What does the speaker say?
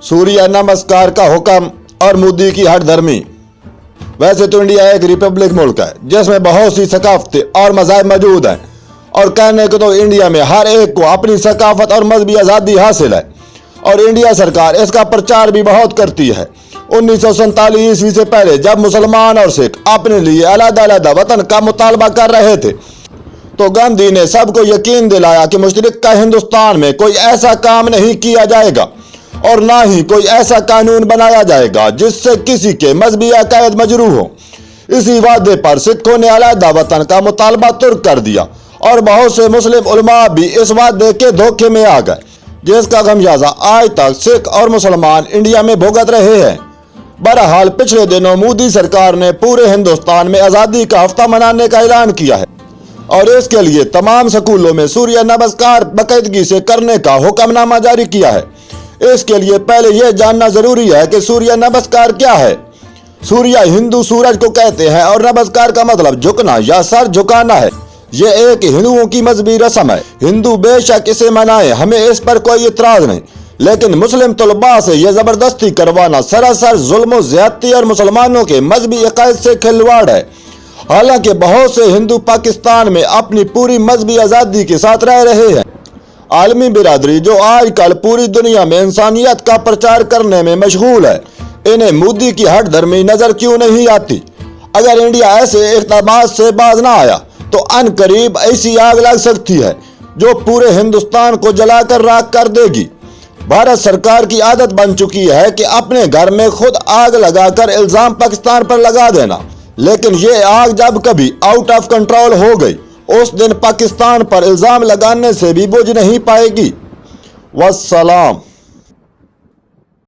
सूर्य नमस्कार का हुक्म और मोदी की हट धर्मी। वैसे तो इंडिया एक रिपब्लिक मुल्क है जिसमें बहुत सी सकाफतें और मज़ाहब मौजूद हैं, और कहने को तो इंडिया में हर एक को अपनी सकाफत और मजहबी आज़ादी हासिल है, और इंडिया सरकार इसका प्रचार भी बहुत करती है। 1947 ईस्वी से पहले जब मुसलमान और सिख अपने लिए अलग-अलग वतन का मुतालबा कर रहे थे, तो गांधी ने सबको यकीन दिलाया कि मुश्तरका हिंदुस्तान में कोई ऐसा काम नहीं किया जाएगा और ना ही कोई ऐसा कानून बनाया जाएगा जिससे किसी के मजहबी अकायद मजरूह हो। इसी वादे पर सिखों ने अलग वतन का मुतालबा तुर्क कर दिया, और बहुत से मुस्लिम उलमा भी इस वादे के धोखे में आ गए, जिसका खमियाजा आज तक सिख और मुसलमान इंडिया में भुगत रहे हैं। बहरहाल पिछले दिनों मोदी सरकार ने पूरे हिंदुस्तान में आज़ादी का हफ्ता मनाने का ऐलान किया है, और इसके लिए तमाम स्कूलों में सूर्य नमस्कार बाकायदगी से करने का हुक्मनामा जारी किया है। इसके लिए पहले यह जानना जरूरी है कि सूर्य नमस्कार क्या है। सूर्य हिंदू सूरज को कहते हैं और नमस्कार का मतलब झुकना या सर झुकाना है। यह एक हिंदुओं की मजहबी रस्म है। हिंदू बेशक इसे मनाए, हमें इस पर कोई इतराज नहीं, लेकिन मुस्लिम तलबा से यह जबरदस्ती करवाना सरासर जुल्म और ज्यादती और मुसलमानों के मजहबी अकायद से खिलवाड़ है। हालांकि बहुत से हिंदू पाकिस्तान में अपनी पूरी मजहबी आज़ादी के साथ रह रहे हैं। आलमी बिरादरी जो आजकल पूरी दुनिया में इंसानियत का प्रचार करने में मशगूल है, इन्हें मोदी की हट धर्मी नजर क्यों नहीं आती? अगर इंडिया ऐसे इक़दामात से बाज ना आया तो अनकरीब ऐसी आग लग सकती है जो पूरे हिंदुस्तान को जलाकर राख कर देगी। भारत सरकार की आदत बन चुकी है कि अपने घर में खुद आग लगाकर इल्जाम पाकिस्तान पर लगा देना, लेकिन ये आग जब कभी आउट ऑफ कंट्रोल हो गई, उस दिन पाकिस्तान पर इल्जाम लगाने से भी बुझ नहीं पाएगी। वस्सलाम।